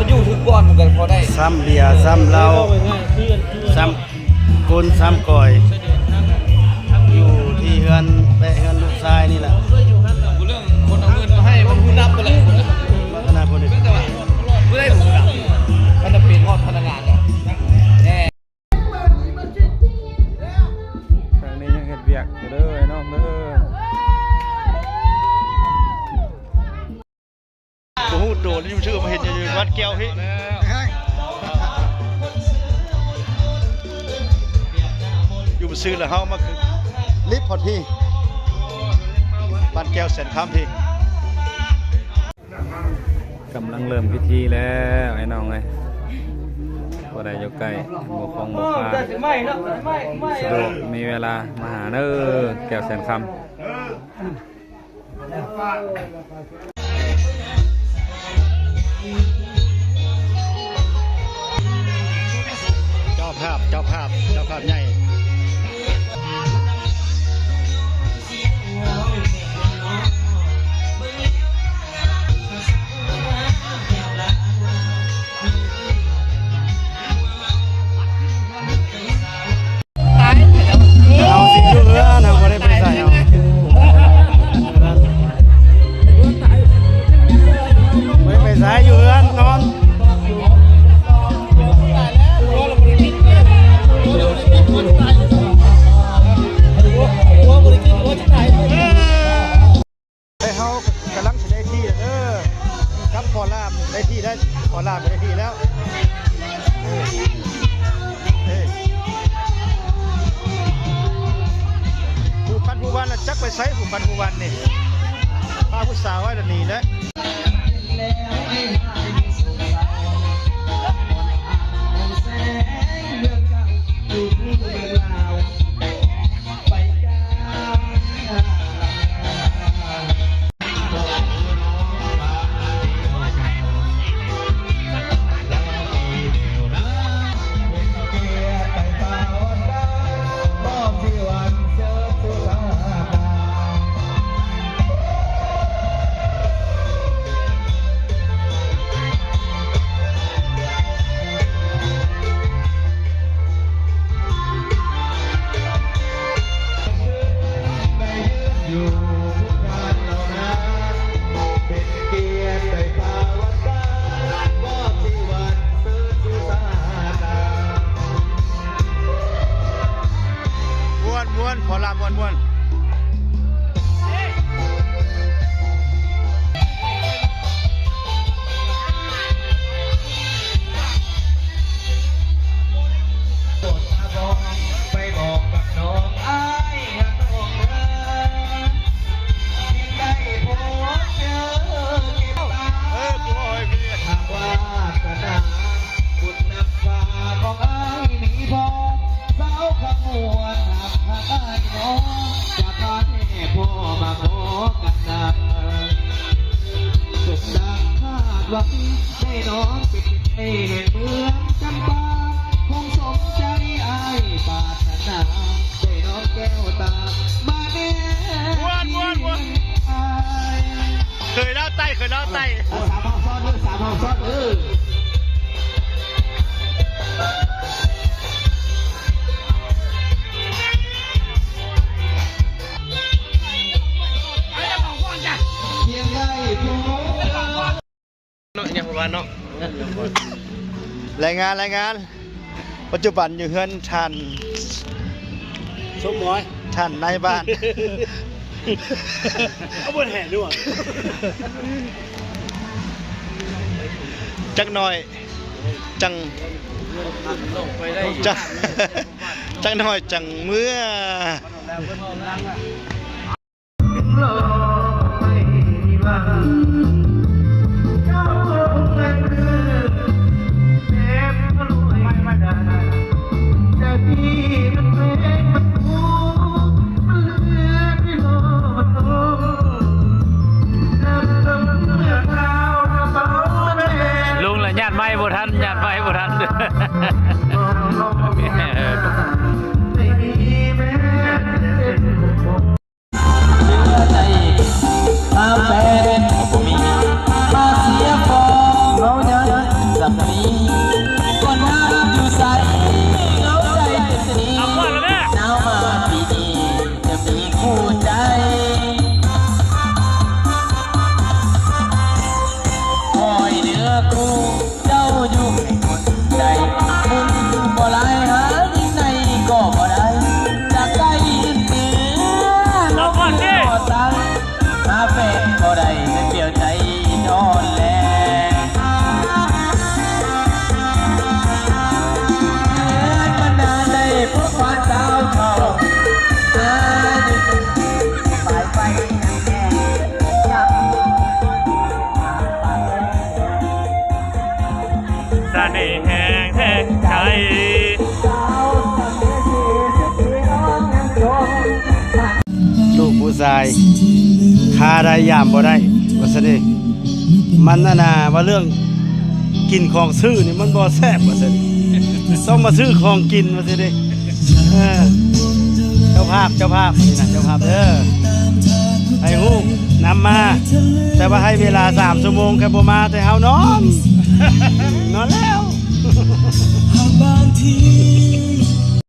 อยู่ถึงบอลมันกันพอได้ซ้ำเบียร์ซ้ำเหล้าซ้ำกุนซ้ำก่อยอยู่ที่เฮือนแปะเฮือนลูกชายนี่แหละเรื่องคนเอาเงินมาให้มันผู้นับไปเลยลักษณะคนนี้ แต่ว่าไม่ได้ผู้นับมันจะเป็นทอดพนักงานเลยแน่ทางนี้ยังเห็ดเบียกอยู่เด้อไอ้น้องเด้อโอ้โหโดดนี่มันชื่อมาเห็นอยู่วัดแก้วพี่อยู่มาซื้อแล้วเฮามาลิฟต์พอดพี่บ้านแก้วแสนคำพี่กำลังเริ่มพิธีแล้วไอ้น้องเลยก็ได้อยู่ใกล้บกคงบกฟ้าสะดวกมีเวลามาหาเด้อแก้วแสนคำเจ้าภาพใหญ่เอาสิอยู่เรือนะบ่ได้ไปใส่เอาไม่ไปใส่อยู่เรือนอนเขากำลังจะได้ที่ครับพอลามได้ที่ได้พอลามได้ที่แล้วผู้พันผู้วันจักไปใช้ผู้พันผู้วันนี่พาผู้สาวไว้ดันนี้แล้วพอลามม้วนไปบอกกับน้องอ้ายน้องเอ๋ยได้พบเจอเก็บตากูเอาให้พี่หากว่ากระดาษคุณนำฟ้าของอ้ายมีพอสาวขมวนหากอ้ายน้องจะพาให้พ่อมาขอกันนะสุดดังคาดหวังได้น้องเป็นให้เห็นเมืองจำปาคงสมใจอ้ายปรารถนาได้น้องแก้วตามาแน่เคยเล่าไต่สามห้องซ้อนสามห้องซ้อนรายงานปัจจุบันอยู่เฮือนท่านสมหมอยท่านในบ้านเอาบนแห่ด้วยจักหน่อยจังหน่อยจังเมื่อลุงละญาติไม่บ่ทันญาติไม่บ่ทันแฟนผมมีมาเสียฟองเรายัง กนี้คนหาอยู่ใสเหงาใจเป็นสนิท เอาก่อนเลยแม่ หนาวมาปีนี้จะมีคู่ใจคอยเนื้อคู่เจ้าอยู่ให้คนใจมุนบ่หลายหาที่ไหนก็บ่ได้จากใกล้ถึงเหนือลงเหนือบ่ตังหาแฟนบ่ได้จะเปลี่ยวใจนอนแลมันนานได้พบว่าเจ้าเขาไปยังแก่ยับ เสน่ห์แห่งแท้ใจ ลูกผู้ชายคาได้ยามบ่ได้ว่าซะดิมันน่ะนะว่าเรื่องกินของซื้อนี่มันบ่แซ่บว่าซะดิต้องมาซื้อของกินว่าซะดิเออเจ้าภาพนี่นะเจ้าภาพเด้อให้ฮู้นำมา แต่ว่าให้เวลา3 ชั่วโมงแค่บ่มาแต่เฮานอนนอนแล้ว บางที